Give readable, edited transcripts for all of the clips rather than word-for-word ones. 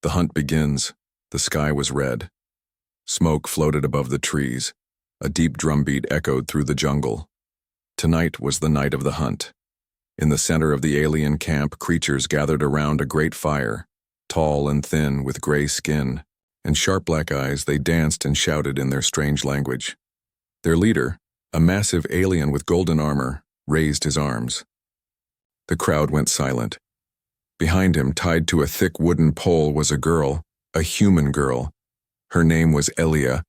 The hunt begins. The sky was red. Smoke floated above the trees. A deep drumbeat echoed through the jungle. Tonight was the night of the hunt. In the center of the alien camp, creatures gathered around a great fire. Tall and thin, with gray skin and sharp black eyes, they danced and shouted in their strange language. Their leader, a massive alien with golden armor, raised his arms. The crowd went silent. Behind him, tied to a thick wooden pole, was a girl, a human girl. Her name was Elia.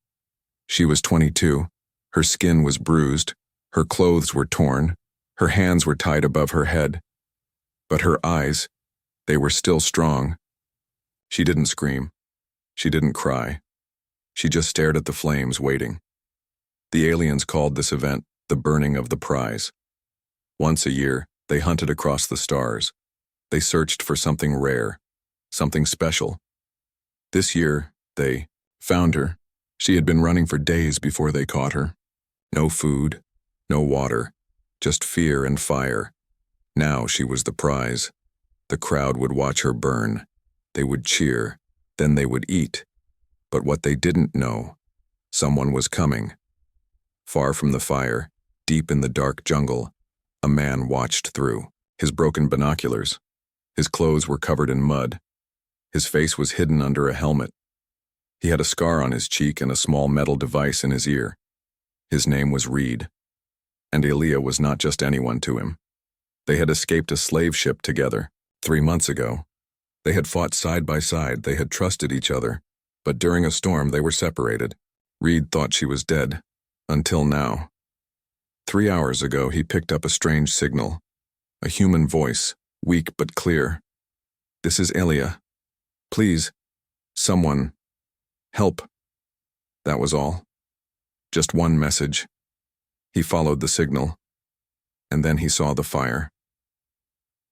She was 22. Her skin was bruised. Her clothes were torn. Her hands were tied above her head. But her eyes, they were still strong. She didn't scream. She didn't cry. She just stared at the flames, waiting. The aliens called this event the burning of the prize. Once a year, they hunted across the stars. They searched for something rare, something special. This year, they found her. She had been running for days before they caught her. No food, no water, just fear and fire. Now she was the prize. The crowd would watch her burn. They would cheer, then they would eat. But what they didn't know, someone was coming. Far from the fire, deep in the dark jungle, a man watched through his broken binoculars. His clothes were covered in mud. His face was hidden under a helmet. He had a scar on his cheek and a small metal device in his ear. His name was Reed. And Elia was not just anyone to him. They had escaped a slave ship together 3 months ago. They had fought side by side. They had trusted each other. But during a storm, they were separated. Reed thought she was dead. Until now. 3 hours ago, he picked up a strange signal. A human voice, weak but clear. "This is Elia. Please, someone, help." That was all. Just one message. He followed the signal, and then he saw the fire.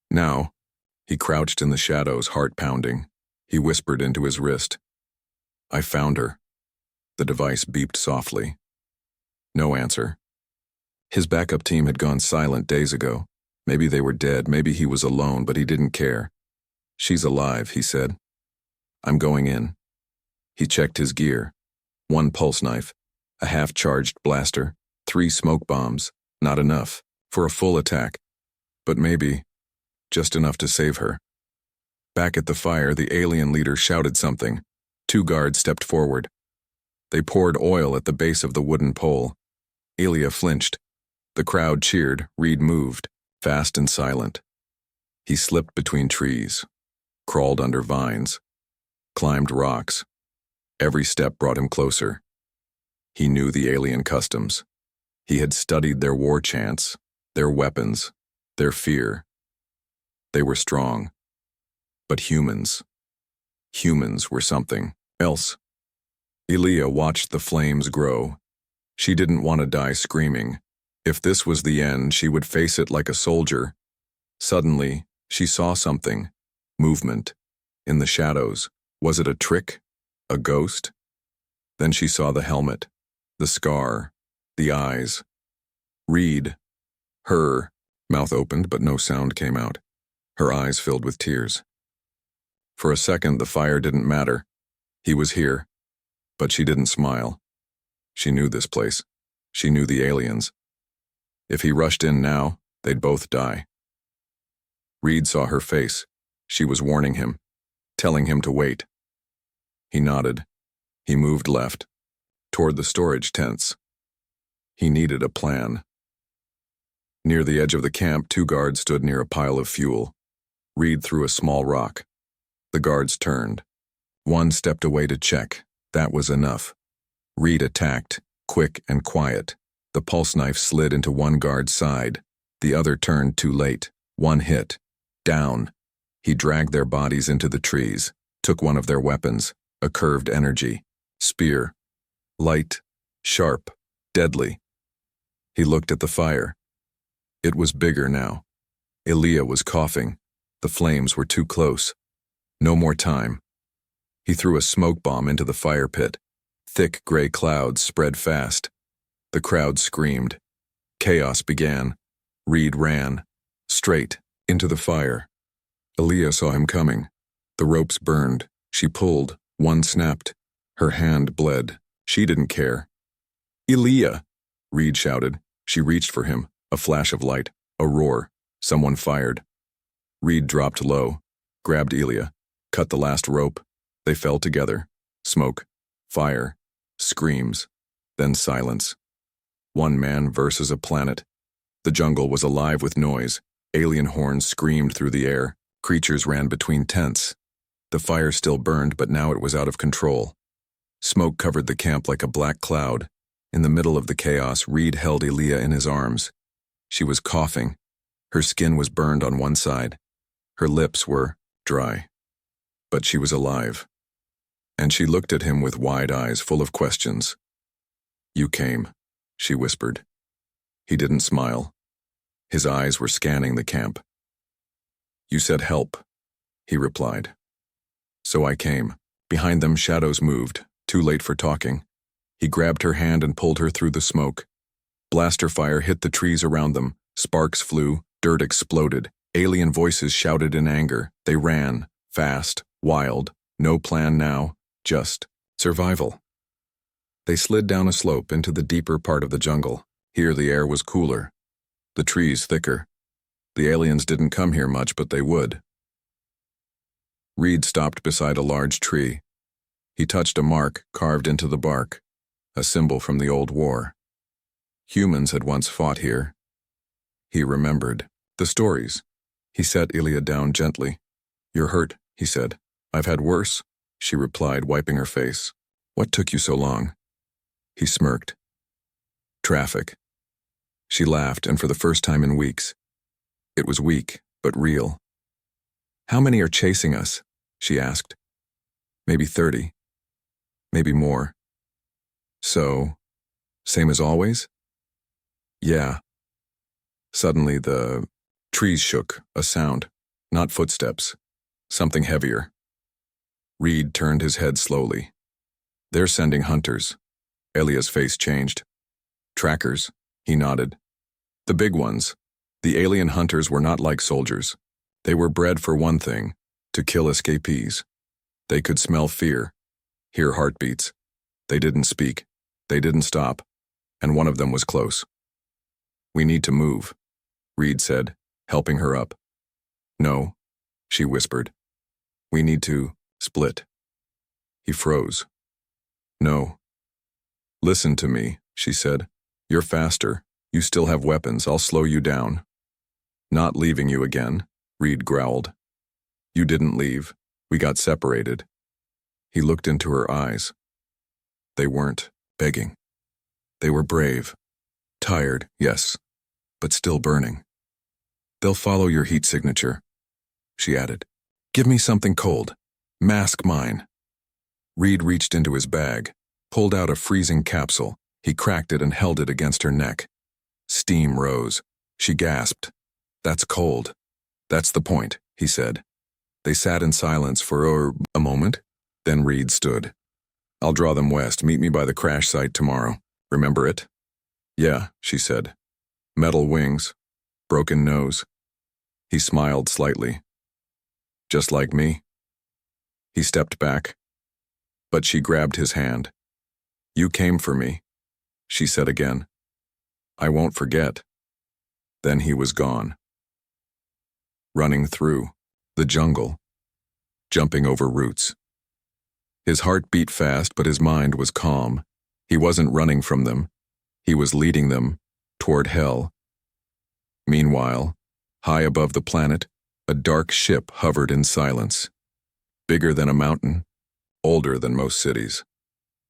Now, he crouched in the shadows, heart pounding. He whispered into his wrist, "I found her." The device beeped softly. No answer. His backup team had gone silent days ago. Maybe they were dead, maybe he was alone, but he didn't care. "She's alive," he said. "I'm going in." He checked his gear. 1 pulse knife, a half-charged blaster, 3 smoke bombs. Not enough for a full attack, but maybe just enough to save her. Back at the fire, the alien leader shouted something. 2 guards stepped forward. They poured oil at the base of the wooden pole. Elia flinched. The crowd cheered. Reed moved, fast and silent. He slipped between trees, crawled under vines, climbed rocks. Every step brought him closer. He knew the alien customs. He had studied their war chants, their weapons, their fear. They were strong. But humans were something else. Elia watched the flames grow. She didn't want to die screaming. If this was the end, she would face it like a soldier. Suddenly, she saw something. Movement. In the shadows. Was it a trick? A ghost? Then she saw the helmet, the scar, the eyes. Reed. Her. Mouth opened, but no sound came out. Her eyes filled with tears. For a second, the fire didn't matter. He was here. But she didn't smile. She knew this place. She knew the aliens. If he rushed in now, they'd both die. Reed saw her face. She was warning him, telling him to wait. He nodded. He moved left, toward the storage tents. He needed a plan. Near the edge of the camp, 2 guards stood near a pile of fuel. Reed threw a small rock. The guards turned. One stepped away to check. That was enough. Reed attacked, quick and quiet. The pulse knife slid into one guard's side. The other turned too late. 1 hit. Down. He dragged their bodies into the trees, took one of their weapons, a curved energy. Spear. Light, sharp, deadly. He looked at the fire. It was bigger now. Elia was coughing. The flames were too close. No more time. He threw a smoke bomb into the fire pit. Thick gray clouds spread fast. The crowd screamed. Chaos began. Reed ran, straight, into the fire. Elia saw him coming. The ropes burned. She pulled. One snapped. Her hand bled. She didn't care. "Elia!" Reed shouted. She reached for him. A flash of light. A roar. Someone fired. Reed dropped low, grabbed Elia, cut the last rope. They fell together. Smoke. Fire. Screams. Then silence. One man versus a planet. The jungle was alive with noise. Alien horns screamed through the air. Creatures ran between tents. The fire still burned, but now it was out of control. Smoke covered the camp like a black cloud. In the middle of the chaos, Reed held Elia in his arms. She was coughing. Her skin was burned on one side. Her lips were dry. But she was alive. And she looked at him with wide eyes full of questions. "You came," she whispered. He didn't smile. His eyes were scanning the camp. "You said help," he replied. "So I came." Behind them, shadows moved, too late for talking. He grabbed her hand and pulled her through the smoke. Blaster fire hit the trees around them. Sparks flew, dirt exploded. Alien voices shouted in anger. They ran, fast, wild. No plan now, just survival. They slid down a slope into the deeper part of the jungle. Here the air was cooler, the trees thicker. The aliens didn't come here much, but they would. Reed stopped beside a large tree. He touched a mark carved into the bark, a symbol from the old war. Humans had once fought here. He remembered the stories. He set Elia down gently. "You're hurt," he said. "I've had worse," she replied, wiping her face. "What took you so long?" He smirked. "Traffic." She laughed, and for the first time in weeks. It was weak, but real. "How many are chasing us?" she asked. "Maybe 30. Maybe more." "So, same as always?" "Yeah." Suddenly the trees shook, a sound, not footsteps, something heavier. Reed turned his head slowly. "They're sending hunters." Elia's face changed. "Trackers," he nodded. "The big ones." The alien hunters were not like soldiers. They were bred for one thing, to kill escapees. They could smell fear, hear heartbeats. They didn't speak. They didn't stop. And one of them was close. "We need to move," Reed said, helping her up. "No," she whispered. "We need to split." He froze. "No." "Listen to me," she said. "You're faster. You still have weapons. I'll slow you down." "Not leaving you again," Reed growled. "You didn't leave. We got separated." He looked into her eyes. They weren't begging. They were brave. Tired, yes, but still burning. "They'll follow your heat signature," she added. "Give me something cold. Mask mine." Reed reached into his bag, pulled out a freezing capsule. He cracked it and held it against her neck. Steam rose. She gasped. "That's cold." "That's the point," he said. They sat in silence for a moment. Then Reed stood. "I'll draw them west. Meet me by the crash site tomorrow. Remember it?" "Yeah," she said. "Metal wings. Broken nose." He smiled slightly. "Just like me." He stepped back. But she grabbed his hand. "You came for me," she said again. "I won't forget." Then he was gone. Running through the jungle, jumping over roots. His heart beat fast, but his mind was calm. He wasn't running from them. He was leading them toward hell. Meanwhile, high above the planet, a dark ship hovered in silence. Bigger than a mountain, older than most cities.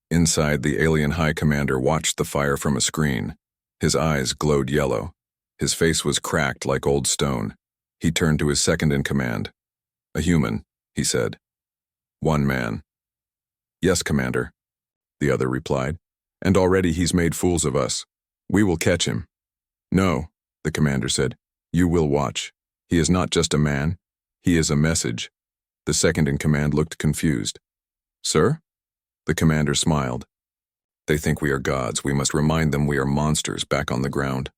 Inside, the alien high commander watched the fire from a screen. His eyes glowed yellow. His face was cracked like old stone. He turned to his second-in-command. "A human," he said. "One man." "Yes, Commander," the other replied. "And already he's made fools of us. We will catch him." "No," the commander said. "You will watch. He is not just a man. He is a message." The second-in-command looked confused. "Sir?" The commander smiled. "They think we are gods. We must remind them we are monsters back on the ground."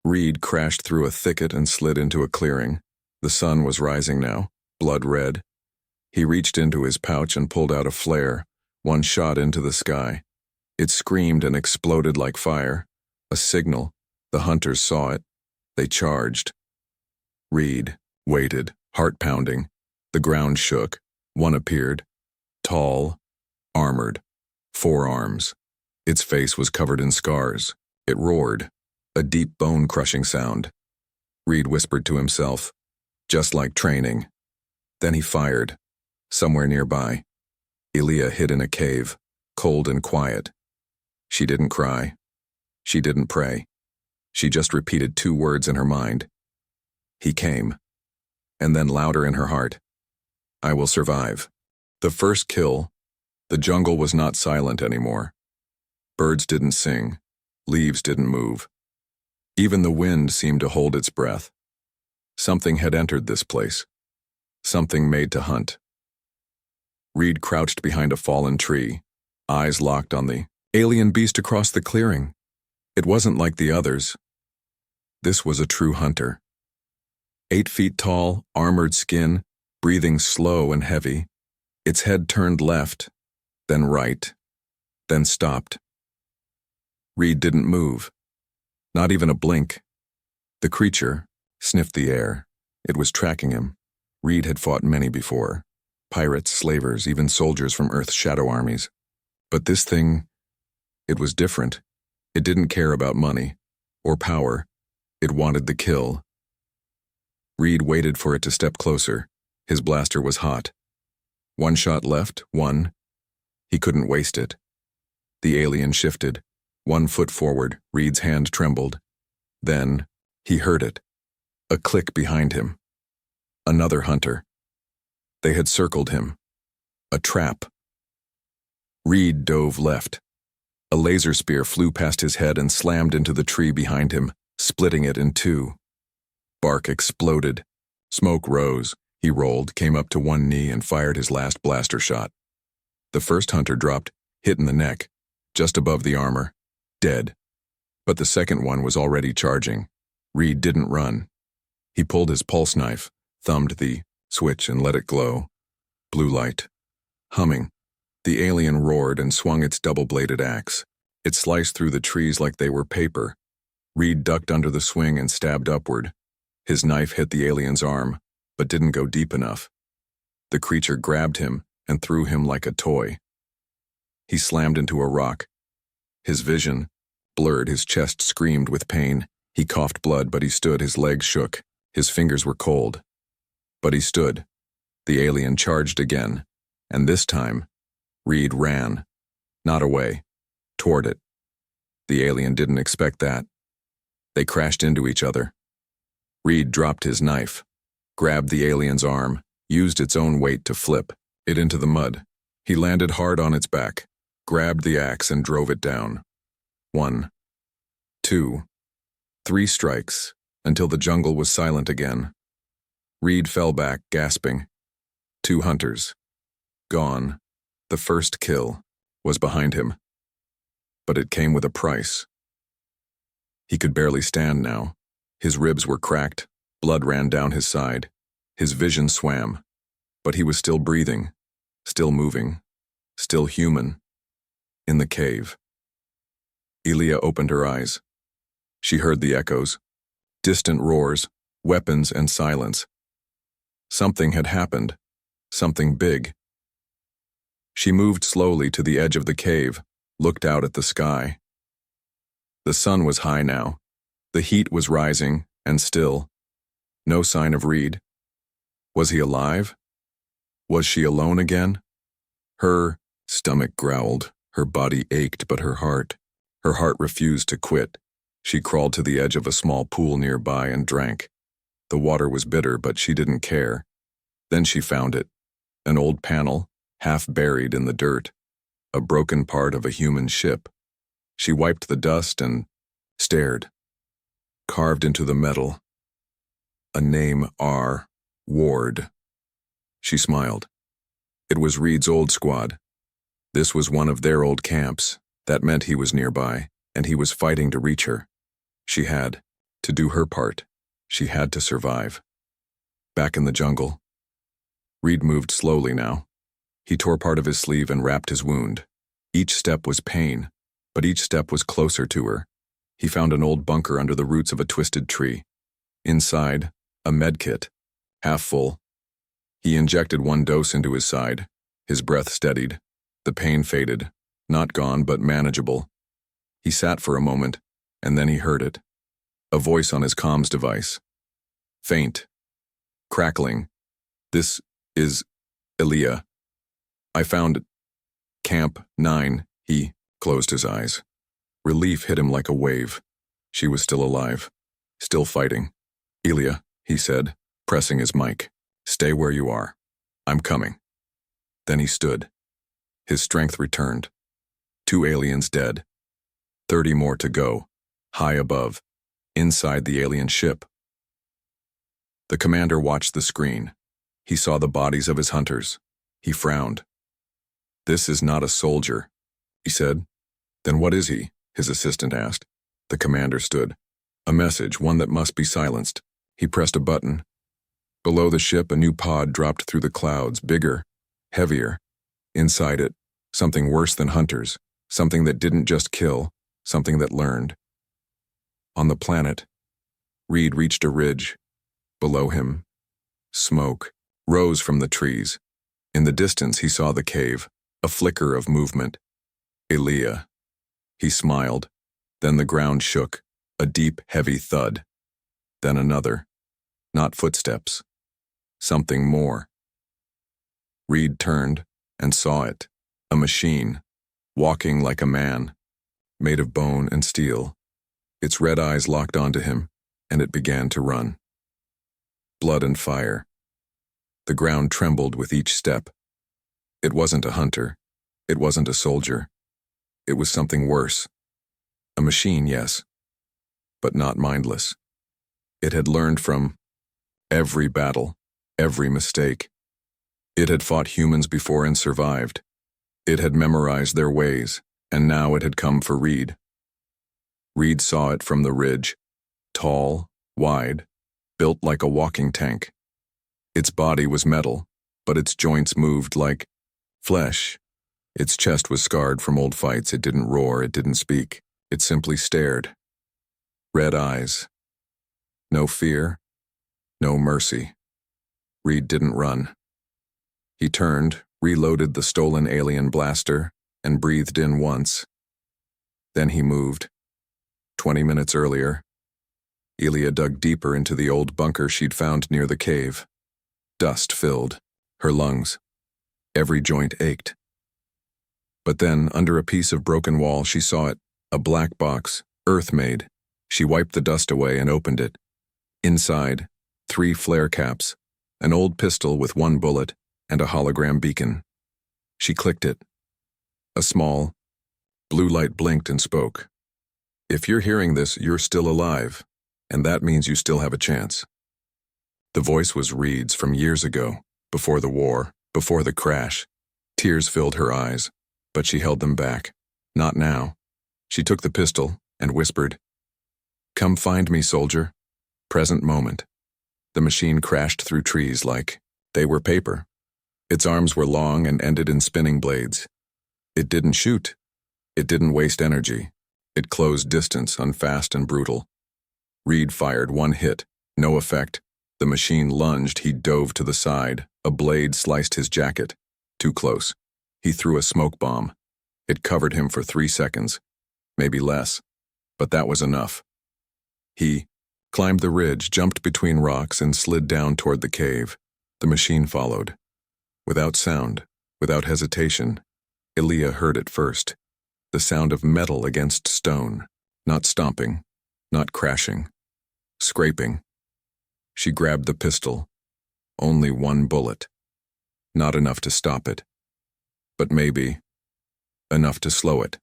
Reed crashed through a thicket and slid into a clearing. The sun was rising now, blood red. He reached into his pouch and pulled out a flare, one shot into the sky. It screamed and exploded like fire. A signal. The hunters saw it. They charged. Reed waited, heart pounding. The ground shook. One appeared. Tall, armored, 4 arms. Its face was covered in scars. It roared, a deep bone-crushing sound. Reed whispered to himself, just like training. Then he fired. Somewhere nearby. Elia hid in a cave, cold and quiet. She didn't cry. She didn't pray. She just repeated 2 words in her mind. He came. And then louder in her heart. I will survive. The first kill. The jungle was not silent anymore. Birds didn't sing. Leaves didn't move. Even the wind seemed to hold its breath. Something had entered this place. Something made to hunt. Reed crouched behind a fallen tree, eyes locked on the alien beast across the clearing. It wasn't like the others. This was a true hunter. 8 feet tall, armored skin, breathing slow and heavy. Its head turned left, then right, then stopped. Reed didn't move. Not even a blink. The creature sniffed the air. It was tracking him. Reed had fought many before. Pirates, slavers, even soldiers from Earth's shadow armies. But this thing, it was different. It didn't care about money or power. It wanted the kill. Reed waited for it to step closer. His blaster was hot. 1 shot left, 1. He couldn't waste it. The alien shifted. 1 foot forward, Reed's hand trembled. Then, he heard it. A click behind him. Another hunter. They had circled him. A trap. Reed dove left. A laser spear flew past his head and slammed into the tree behind him, splitting it in 2. Bark exploded. Smoke rose. He rolled, came up to 1 knee, and fired his last blaster shot. The first hunter dropped, hit in the neck, just above the armor, dead. But the second one was already charging. Reed didn't run. He pulled his pulse knife, thumbed the switch and let it glow. Blue light. Humming. The alien roared and swung its double-bladed axe. It sliced through the trees like they were paper. Reed ducked under the swing and stabbed upward. His knife hit the alien's arm, but didn't go deep enough. The creature grabbed him and threw him like a toy. He slammed into a rock. His vision blurred, his chest screamed with pain. He coughed blood, but he stood, his legs shook. His fingers were cold. But he stood. The alien charged again, and this time, Reed ran. Not away. Toward it. The alien didn't expect that. They crashed into each other. Reed dropped his knife, grabbed the alien's arm, used its own weight to flip it into the mud. He landed hard on its back, grabbed the axe and drove it down. 1, 2, 3 strikes, until the jungle was silent again. Reed fell back, gasping. 2 hunters. Gone. The first kill was behind him. But it came with a price. He could barely stand now. His ribs were cracked, blood ran down his side. His vision swam. But he was still breathing, still moving, still human. In the cave. Elia opened her eyes. She heard the echoes, distant roars, weapons and silence. Something had happened, something big. She moved slowly to the edge of the cave, looked out at the sky. The sun was high now. The heat was rising, and still. No sign of Reed. Was he alive? Was she alone again? Her stomach growled, her body ached, but her heart refused to quit. She crawled to the edge of a small pool nearby and drank. The water was bitter, but she didn't care. Then she found it. An old panel, half buried in the dirt. A broken part of a human ship. She wiped the dust and stared. Carved into the metal. A name, R. Ward. She smiled. It was Reed's old squad. This was one of their old camps. That meant he was nearby, and he was fighting to reach her. She had to do her part. She had to survive. Back in the jungle, Reed moved slowly now. He tore part of his sleeve and wrapped his wound. Each step was pain, but each step was closer to her. He found an old bunker under the roots of a twisted tree. Inside, a med kit, half full. He injected one dose into his side. His breath steadied. The pain faded, not gone but manageable. He sat for a moment, and then he heard it. A voice on his comms device. Faint. Crackling. This is Elia. I found Camp 9. He closed his eyes. Relief hit him like a wave. She was still alive. Still fighting. Elia, he said, pressing his mic. Stay where you are. I'm coming. Then he stood. His strength returned. 2 aliens dead. 30 more to go. High above. Inside the alien ship. The commander watched the screen. He saw the bodies of his hunters. He frowned. This is not a soldier, he said. Then what is he? His assistant asked. The commander stood. A message, one that must be silenced. He pressed a button. Below the ship, a new pod dropped through the clouds, bigger, heavier. Inside it, something worse than hunters, something that didn't just kill, something that learned. On the planet, Reed reached a ridge. Below him, smoke rose from the trees. In the distance, he saw the cave, a flicker of movement. Elia. He smiled. Then the ground shook, a deep, heavy thud. Then another. Not footsteps. Something more. Reed turned and saw it. A machine, walking like a man, made of bone and steel. Its red eyes locked onto him, and it began to run. Blood and fire. The ground trembled with each step. It wasn't a hunter. It wasn't a soldier. It was something worse. A machine, yes, but not mindless. It had learned from every battle, every mistake. It had fought humans before and survived. It had memorized their ways, and now it had come for Reed. Reed saw it from the ridge, tall, wide, built like a walking tank. Its body was metal, but its joints moved like flesh. Its chest was scarred from old fights. It didn't roar, it didn't speak. It simply stared. Red eyes. No fear, no mercy. Reed didn't run. He turned, reloaded the stolen alien blaster, and breathed in once. Then he moved. 20 minutes earlier, Elia dug deeper into the old bunker she'd found near the cave. Dust filled her lungs. Every joint ached. But then, under a piece of broken wall, she saw it, a black box, earth-made. She wiped the dust away and opened it. Inside, 3 flare caps, an old pistol with 1 bullet, and a hologram beacon. She clicked it. A small, blue light blinked and spoke. If you're hearing this, you're still alive, and that means you still have a chance. The voice was Reed's from years ago, before the war, before the crash. Tears filled her eyes, but she held them back. Not now. She took the pistol and whispered, "Come find me, soldier." Present moment. The machine crashed through trees like they were paper. Its arms were long and ended in spinning blades. It didn't shoot. It didn't waste energy. It closed distance, unfast and brutal. Reed fired 1 hit. No effect. The machine lunged. He dove to the side. A blade sliced his jacket. Too close. He threw a smoke bomb. It covered him for 3 seconds. Maybe less. But that was enough. He climbed the ridge, jumped between rocks, and slid down toward the cave. The machine followed. Without sound, without hesitation, Elia heard it first. The sound of metal against stone. Not stomping, not crashing. Scraping. She grabbed the pistol. Only 1 bullet. Not enough to stop it. But maybe enough to slow it.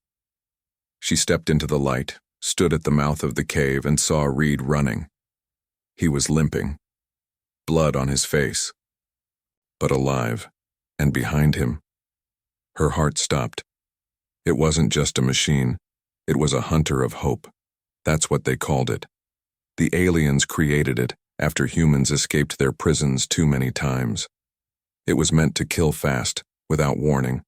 She stepped into the light, stood at the mouth of the cave, and saw Reed running. He was limping. Blood on his face. But alive. And behind him. Her heart stopped. It wasn't just a machine. It was a hunter of hope. That's what they called it. The aliens created it after humans escaped their prisons too many times. It was meant to kill fast, without warning.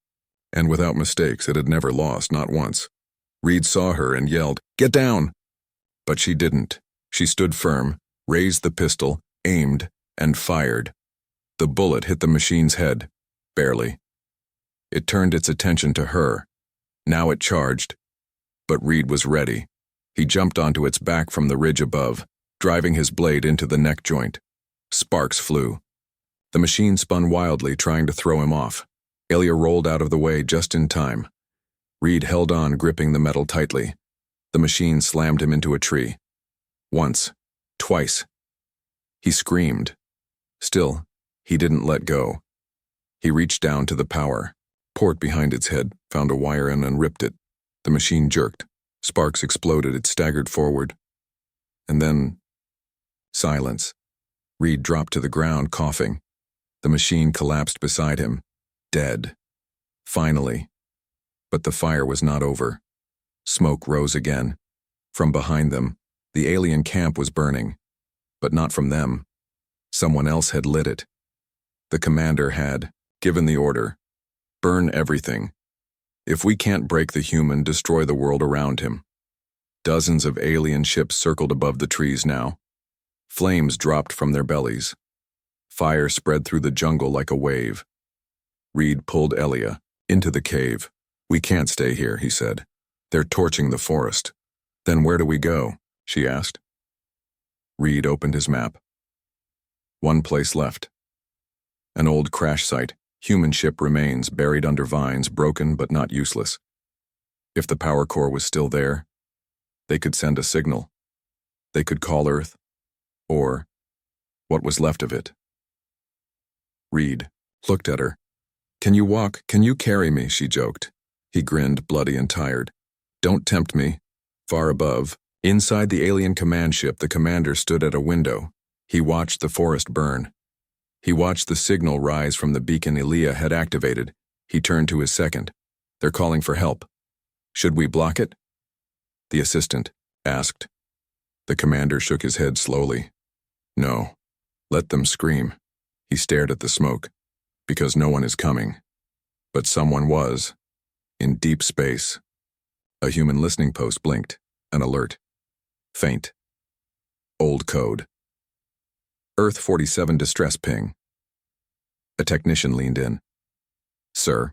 And without mistakes, it had never lost, not once. Reed saw her and yelled, "Get down!" But she didn't. She stood firm, raised the pistol, aimed, and fired. The bullet hit the machine's head, barely. It turned its attention to her. Now it charged. But Reed was ready. He jumped onto its back from the ridge above, driving his blade into the neck joint. Sparks flew. The machine spun wildly, trying to throw him off. Ilya rolled out of the way just in time. Reed held on, gripping the metal tightly. The machine slammed him into a tree. Once. Twice. He screamed. Still, he didn't let go. He reached down to the power. Port behind its head, found a wire and unripped it. The machine jerked. Sparks exploded. It staggered forward. And then... silence. Reed dropped to the ground, coughing. The machine collapsed beside him. Dead. Finally. But the fire was not over. Smoke rose again. From behind them, the alien camp was burning. But not from them. Someone else had lit it. The commander had given the order. Burn everything. If we can't break the human, destroy the world around him. Dozens of alien ships circled above the trees now. Flames dropped from their bellies. Fire spread through the jungle like a wave. Reed pulled Ilya into the cave. "We can't stay here," he said. "They're torching the forest." "Then where do we go?" she asked. Reed opened his map. One place left. An old crash site. Human ship remains buried under vines, broken but not useless. If the power core was still there, they could send a signal. They could call Earth, or what was left of it. Reed looked at her. "Can you walk? Can you carry me?" she joked. He grinned, bloody and tired. "Don't tempt me." Far above, inside the alien command ship, the commander stood at a window. He watched the forest burn. He watched the signal rise from the beacon Ilya had activated. He turned to his second. "They're calling for help. Should we block it?" The assistant asked. The commander shook his head slowly. "No. Let them scream." He stared at the smoke. "Because no one is coming." But someone was. In deep space. A human listening post blinked. An alert. Faint. Old code. Earth 47 distress ping. A technician leaned in. "Sir,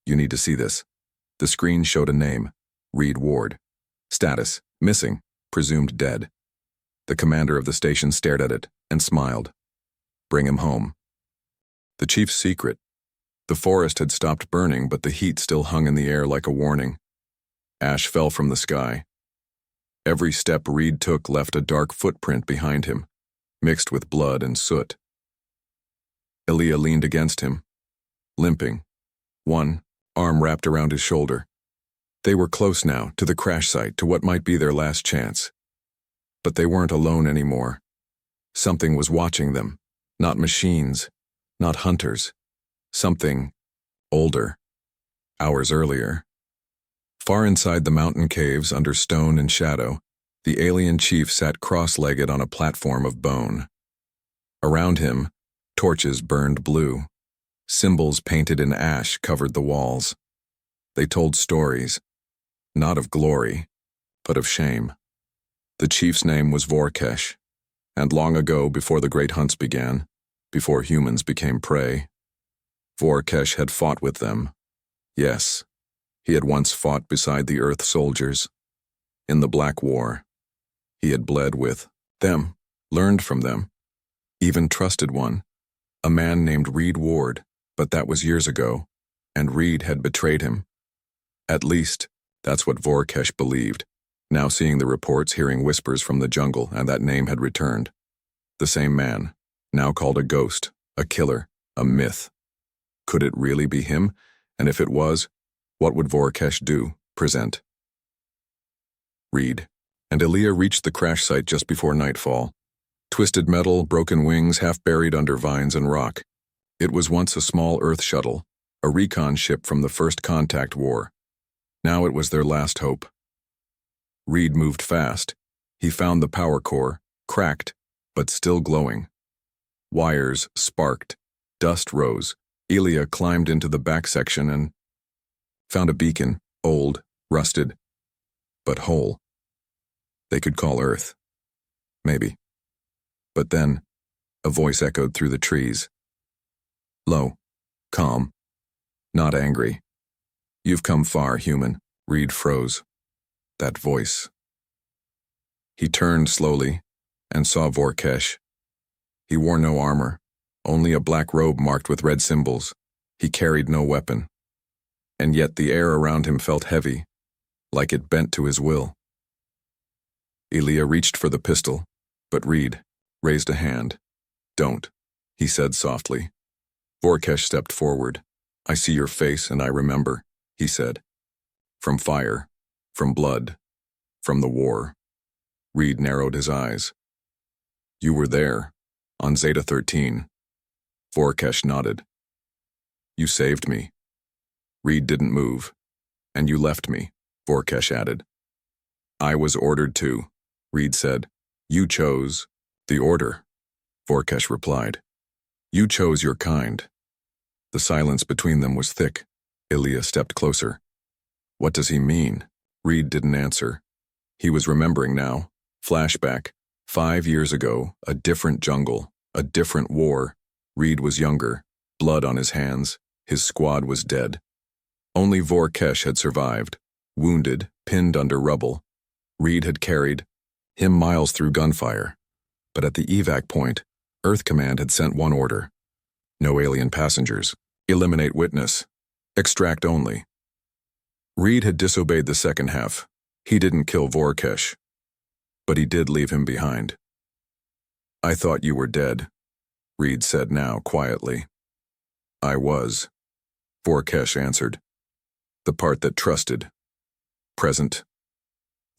you need to see this." The screen showed a name. Reed Ward. Status: missing, presumed dead. The commander of the station stared at it and smiled. "Bring him home." The chief's secret. The forest had stopped burning, but the heat still hung in the air like a warning. Ash fell from the sky. Every step Reed took left a dark footprint behind him, mixed with blood and soot. Ilya leaned against him, limping, one arm wrapped around his shoulder. They were close now, to the crash site, to what might be their last chance. But they weren't alone anymore. Something was watching them, not machines, not hunters. Something older, hours earlier. Far inside the mountain caves, under stone and shadow, the alien chief sat cross-legged on a platform of bone. Around him, torches burned blue. Symbols painted in ash covered the walls. They told stories, not of glory, but of shame. The chief's name was Vorkesh, and long ago, before the great hunts began, before humans became prey, Vorkesh had fought with them. Yes, he had once fought beside the Earth soldiers. In the Black War, he had bled with them, learned from them, even trusted one, a man named Reed Ward, but that was years ago, and Reed had betrayed him. At least, that's what Vorkesh believed, now seeing the reports, hearing whispers from the jungle, and that name had returned. The same man, now called a ghost, a killer, a myth. Could it really be him? And if it was, what would Vorkesh do? Present. Reed and Ilya reached the crash site just before nightfall. Twisted metal, broken wings, half buried under vines and rock. It was once a small Earth shuttle, a recon ship from the First Contact War. Now it was their last hope. Reed moved fast. He found the power core, cracked, but still glowing. Wires sparked. Dust rose, Elia climbed into the back section and found a beacon, old, rusted, but whole. They could call Earth. Maybe. But then, a voice echoed through the trees. Low, calm, not angry. You've come far, human. Reed froze. That voice. He turned slowly and saw Vorkesh. He wore no armor, only a black robe marked with red symbols. He carried no weapon. And yet the air around him felt heavy, like it bent to his will. Elia reached for the pistol, but Reed raised a hand. Don't, he said softly. Vorkesh stepped forward. I see your face and I remember, he said. From fire, from blood, from the war. Reed narrowed his eyes. You were there, on Zeta 13. Vorkesh nodded. You saved me. Reed didn't move. And you left me, Vorkesh added. I was ordered to, Reed said. You chose the order, Vorkesh replied. You chose your kind. The silence between them was thick. Elia stepped closer. What does he mean? Reed didn't answer. He was remembering now. Flashback. 5 years ago, a different jungle, a different war. Reed was younger, blood on his hands. His squad was dead. Only Vorkesh had survived, wounded, pinned under rubble. Reed had carried him miles through gunfire. But at the evac point, Earth Command had sent one order. No alien passengers. Eliminate witness. Extract only. Reed had disobeyed the second half. He didn't kill Vorkesh. But he did leave him behind. I thought you were dead, Reed said now quietly. I was, Vorkesh answered. The part that trusted. Present.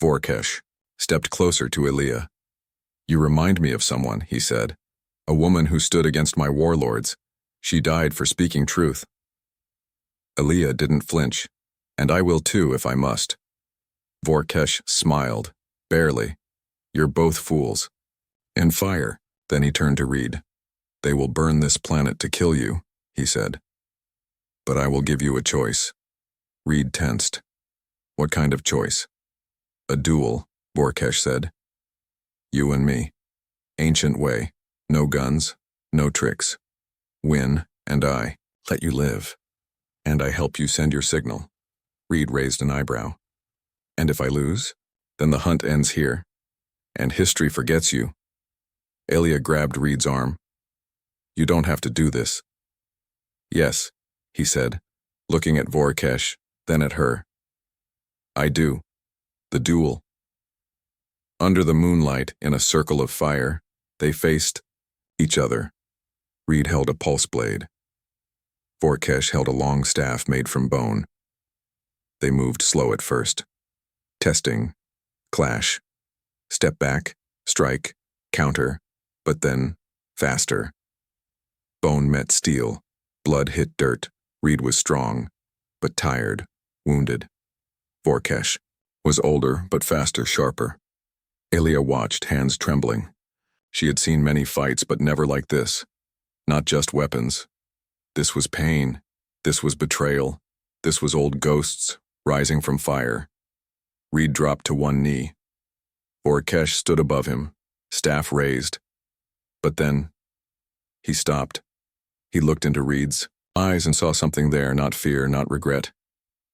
Vorkesh stepped closer to Elia. You remind me of someone, he said. A woman who stood against my warlords. She died for speaking truth. Elia didn't flinch, and I will too if I must. Vorkesh smiled, barely. You're both fools. In fire. Then he turned to Reed. They will burn this planet to kill you, he said. But I will give you a choice. Reed tensed. What kind of choice? A duel, Vorkesh said. You and me. Ancient way. No guns, no tricks. Win, and I let you live. And I help you send your signal. Reed raised an eyebrow. And if I lose? Then the hunt ends here. And history forgets you. Elia grabbed Reed's arm. You don't have to do this. Yes, he said, looking at Vorkesh, then at her. I do. The duel. Under the moonlight, in a circle of fire, they faced each other. Reed held a pulse blade. Vorkesh held a long staff made from bone. They moved slow at first. Testing. Clash. Step back. Strike. Counter. But then, faster. Bone met steel. Blood hit dirt. Reed was strong, but tired, wounded. Vorkesh was older, but faster, sharper. Elia watched, hands trembling. She had seen many fights, but never like this. Not just weapons. This was pain. This was betrayal. This was old ghosts rising from fire. Reed dropped to one knee. Vorkesh stood above him, staff raised. But then, he stopped. He looked into Reed's eyes and saw something there, not fear, not regret.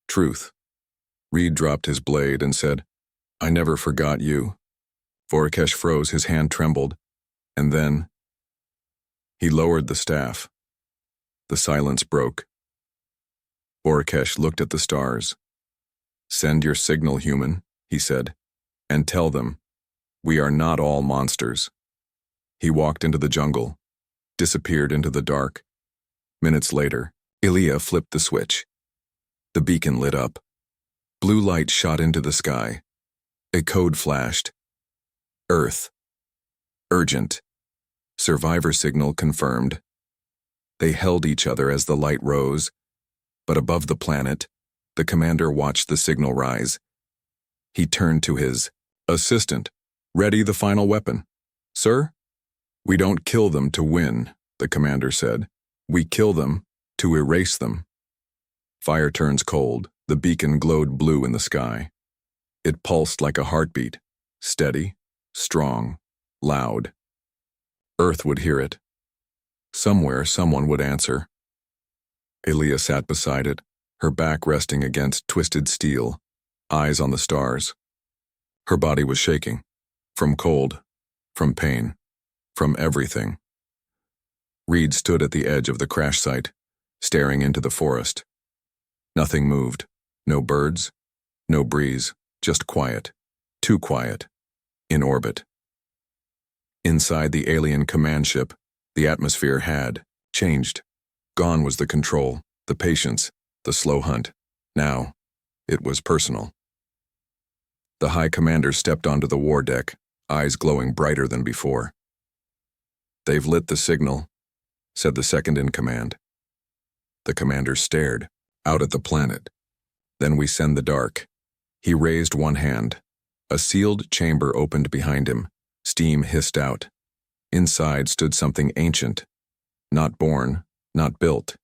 Truth. Reed dropped his blade and said, I never forgot you. Vorkesh froze, his hand trembled, and then he lowered the staff. The silence broke. Vorkesh looked at the stars. Send your signal, human, he said, and tell them, we are not all monsters. He walked into the jungle, disappeared into the dark. Minutes later, Elia flipped the switch. The beacon lit up. Blue light shot into the sky. A code flashed. Earth. Urgent. Survivor signal confirmed. They held each other as the light rose, but above the planet, the commander watched the signal rise. He turned to his assistant. Ready the final weapon. Sir? We don't kill them to win, the commander said. We kill them To erase them. Fire turns cold. The beacon glowed blue in the sky. It pulsed like a heartbeat, steady, strong, loud. Earth would hear it. Somewhere, someone would answer. Elia sat beside it, her back resting against twisted steel, eyes on the stars. Her body was shaking. From cold, from pain, from everything. Reed stood at the edge of the crash site, staring into the forest. Nothing moved. No birds, no breeze, just quiet. Too quiet. In orbit. Inside the alien command ship, the atmosphere had changed. Gone was the control, the patience, the slow hunt. Now, it was personal. The High Commander stepped onto the war deck, eyes glowing brighter than before. "They've lit the signal," said the second in command. The commander stared, out at the planet. "Then we send the dark." He raised one hand. A sealed chamber opened behind him. Steam hissed out. Inside stood something ancient. Not born, not built.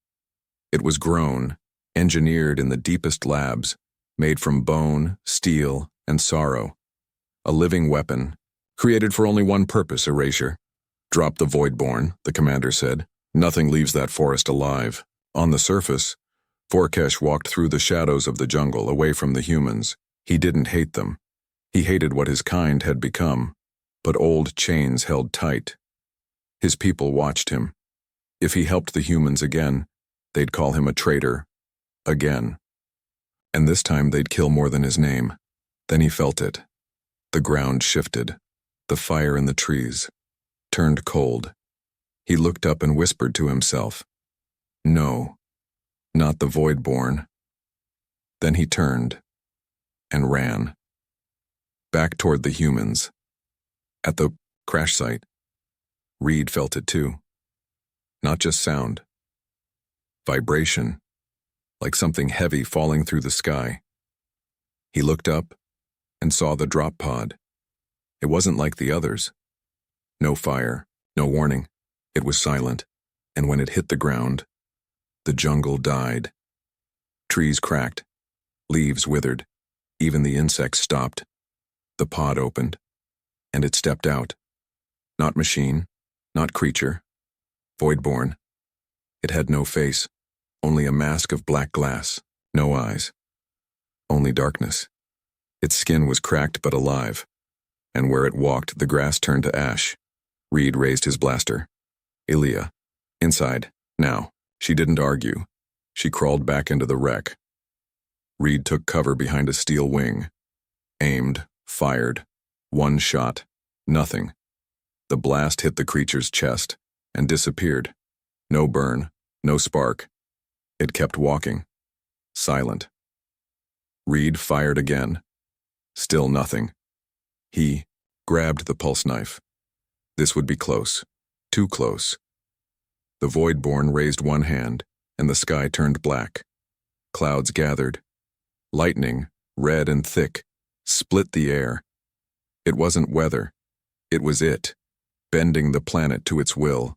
It was grown, engineered in the deepest labs, made from bone, steel, and sorrow. A living weapon, created for only one purpose: erasure. "Drop the Voidborn," the commander said. "Nothing leaves that forest alive." On the surface, Vorkesh walked through the shadows of the jungle, away from the humans. He didn't hate them. He hated what his kind had become, but old chains held tight. His people watched him. If he helped the humans again, they'd call him a traitor. Again. And this time they'd kill more than his name. Then he felt it. The ground shifted. The fire in the trees turned cold. He looked up and whispered to himself, "No, not the Voidborn." Then he turned and ran. Back toward the humans. At the crash site, Reed felt it too. Not just sound. Vibration, like something heavy falling through the sky. He looked up and saw the drop pod. It wasn't like the others. No fire, no warning. It was silent, and when it hit the ground, the jungle died. Trees cracked, leaves withered, even the insects stopped. The pod opened, and it stepped out. Not machine, not creature. Voidborn. It had no face, only a mask of black glass, no eyes. Only darkness. Its skin was cracked but alive, and where it walked, the grass turned to ash. Reed raised his blaster. "Elia, inside, now." She didn't argue. She crawled back into the wreck. Reed took cover behind a steel wing. Aimed, fired. One shot. Nothing. The blast hit the creature's chest and disappeared. No burn, no spark. It kept walking. Silent. Reed fired again. Still nothing. He grabbed the pulse knife. This would be close. Too close. The Voidborn raised one hand, and the sky turned black. Clouds gathered. Lightning, red and thick, split the air. It wasn't weather. It was it, bending the planet to its will.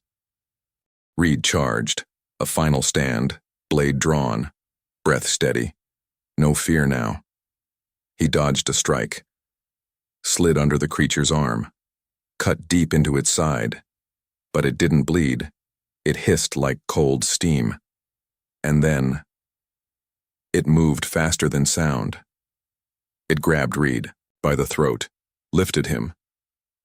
Reed charged. A final stand, blade drawn, breath steady. No fear now. He dodged a strike. Slid under the creature's arm. Cut deep into its side. But it didn't bleed. It hissed like cold steam. And then, it moved faster than sound. It grabbed Reed by the throat, lifted him.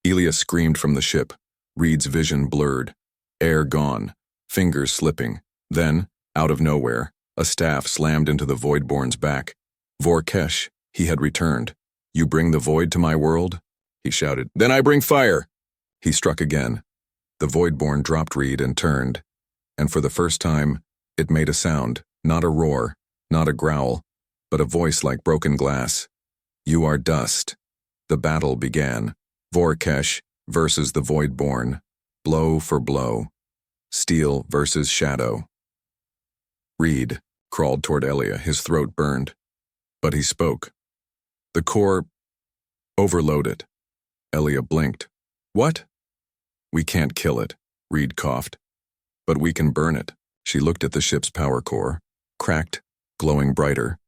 Elia screamed from the ship. Reed's vision blurred. Air gone, fingers slipping. Then, out of nowhere, a staff slammed into the Voidborn's back. Vorkesh, he had returned. "You bring the void to my world?" he shouted. "Then I bring fire!" He struck again. The Voidborn dropped Reed and turned. And for the first time, it made a sound, not a roar, not a growl, but a voice like broken glass. "You are dust." The battle began. Vorkesh versus the Voidborn. Blow for blow. Steel versus shadow. Reed crawled toward Elia, his throat burned. But he spoke. "The core overloaded." Elia blinked. "What?" "We can't kill it," Reed coughed. "But we can burn it." She looked at the ship's power core, cracked, glowing brighter.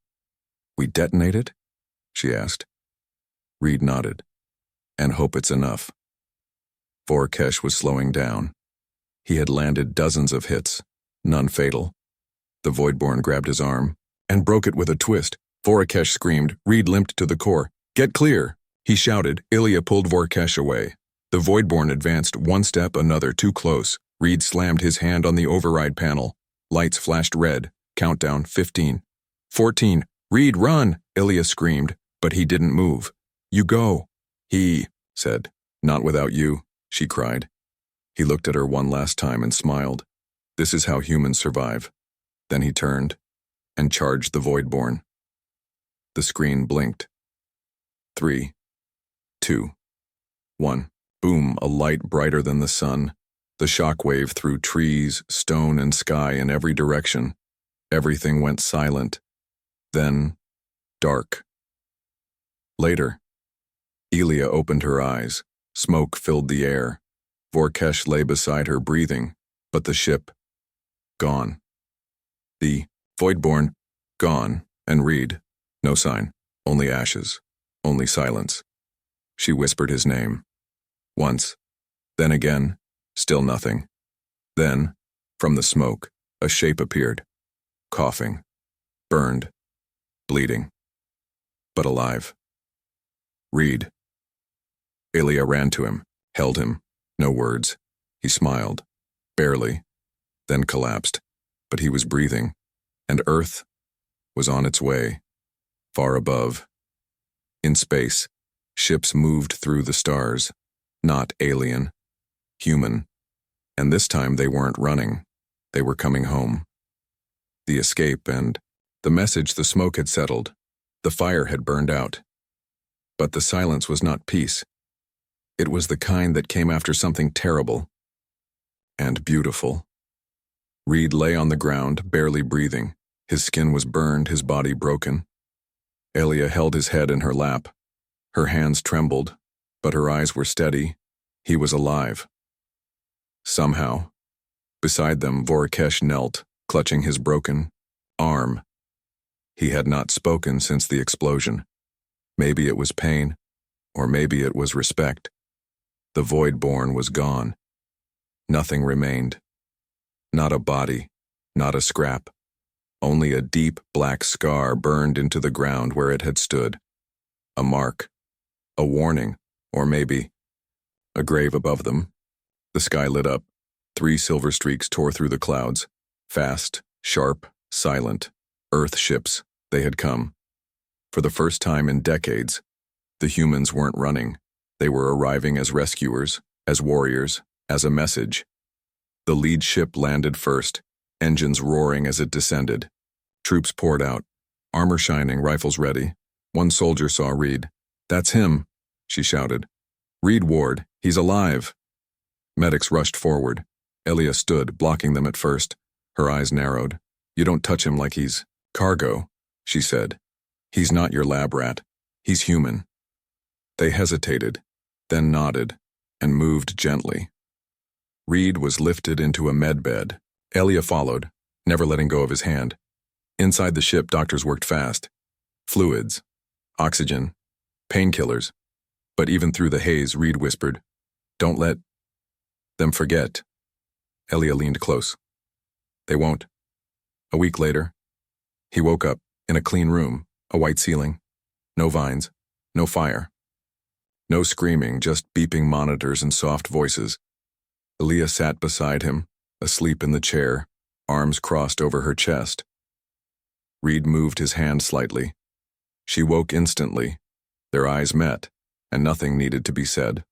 "We detonate it?" she asked. Reed nodded. "And hope it's enough." Vorakesh was slowing down. He had landed dozens of hits, none fatal. The Voidborn grabbed his arm and broke it with a twist. Vorakesh screamed. Reed limped to the core. "Get clear!" he shouted. Ilya pulled Vorakesh away. The Voidborn advanced one step, another, too close. Reed slammed his hand on the override panel. Lights flashed red. Countdown, 15. 14. "Reed, run!" Ilya screamed, but he didn't move. "You go," he said. "Not without you," she cried. He looked at her one last time and smiled. This is how humans survive. Then he turned and charged the Voidborn. The screen blinked. 3, 2, 1. Boom, a light brighter than the sun. The shockwave through trees, stone, and sky in every direction. Everything went silent. Then, dark. Later, Ilya opened her eyes. Smoke filled the air. Vorakesh lay beside her, breathing, but the ship, gone. The Voidborn, gone, and Reed, no sign, only ashes, only silence. She whispered his name. Once, then again, still nothing. Then, from the smoke, a shape appeared, coughing, burned, bleeding, but alive. Reed. Ilya ran to him, held him, no words. He smiled, barely, then collapsed, but he was breathing, and Earth was on its way, far above. In space, ships moved through the stars, not alien, human, and this time they weren't running, they were coming home. The escape and the message, the smoke had settled, the fire had burned out. But the silence was not peace. It was the kind that came after something terrible and beautiful. Reed lay on the ground, barely breathing. His skin was burned, his body broken. Ilya held his head in her lap. Her hands trembled, but her eyes were steady. He was alive. Somehow, beside them, Vorakesh knelt, clutching his broken arm. He had not spoken since the explosion. Maybe it was pain, or maybe it was respect. The Voidborn was gone. Nothing remained. Not a body, not a scrap. Only a deep black scar burned into the ground where it had stood. A mark, a warning, or maybe a grave above them. The sky lit up. 3 silver streaks tore through the clouds. Fast, sharp, silent. Earth ships, they had come. For the first time in decades, the humans weren't running. They were arriving as rescuers, as warriors, as a message. The lead ship landed first, engines roaring as it descended. Troops poured out, armor shining, rifles ready. One soldier saw Reed. "That's him," she shouted. "Reed Ward, he's alive." Medics rushed forward. Ilya stood, blocking them at first. Her eyes narrowed. "You don't touch him like he's cargo," she said. "He's not your lab rat. He's human." They hesitated, then nodded, and moved gently. Reed was lifted into a medbed. Ilya followed, never letting go of his hand. Inside the ship, doctors worked fast. Fluids, oxygen, painkillers. But even through the haze, Reed whispered, "Don't let them forget." Ilya leaned close. "They won't." A week later, he woke up in a clean room, a white ceiling, no vines, no fire. No screaming, just beeping monitors and soft voices. Ilya sat beside him, asleep in the chair, arms crossed over her chest. Reed moved his hand slightly. She woke instantly. Their eyes met, and nothing needed to be said.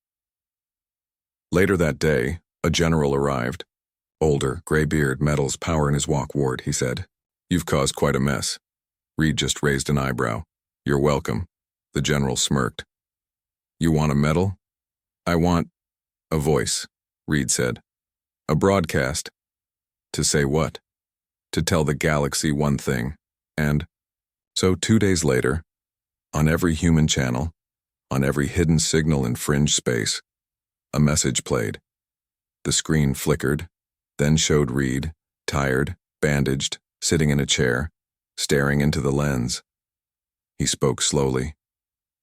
Later that day, a general arrived. Older, gray beard, medals, power in his walk. "Ward," he said. "You've caused quite a mess." Reed just raised an eyebrow. "You're welcome." The general smirked. "You want a medal?" "I want a voice," Reed said. "A broadcast." "To say what?" "To tell the galaxy one thing." And so 2 days later, on every human channel, on every hidden signal in fringe space, a message played. The screen flickered, then showed Reed, tired, bandaged, sitting in a chair, staring into the lens. He spoke slowly,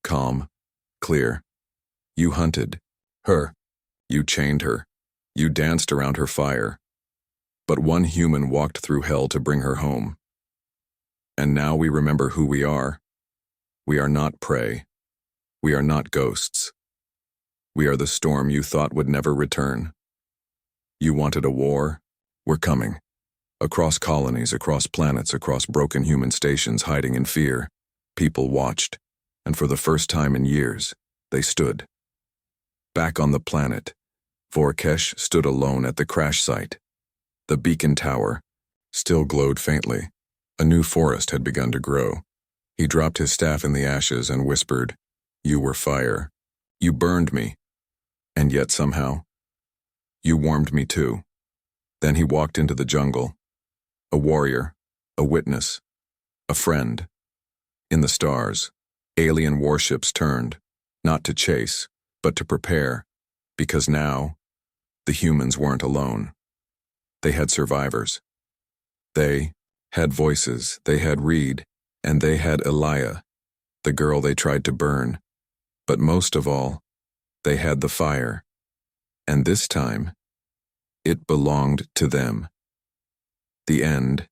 calm, clear. You hunted her. You chained her. You danced around her fire. But one human walked through hell to bring her home. And now we remember who we are. We are not prey. We are not ghosts. We are the storm you thought would never return. You wanted a war? We're coming. Across colonies, across planets, across broken human stations hiding in fear, people watched, and for the first time in years, they stood. Back on the planet, Vorkesh stood alone at the crash site. The beacon tower still glowed faintly. A new forest had begun to grow. He dropped his staff in the ashes and whispered, "You were fire. You burned me. And yet somehow, you warmed me too." Then he walked into the jungle. A warrior, a witness, a friend. In the stars, alien warships turned, not to chase, but to prepare, because now, the humans weren't alone. They had survivors. They had voices, they had Reed, and they had Elia, the girl they tried to burn. But most of all, they had the fire. And this time, it belonged to them. The end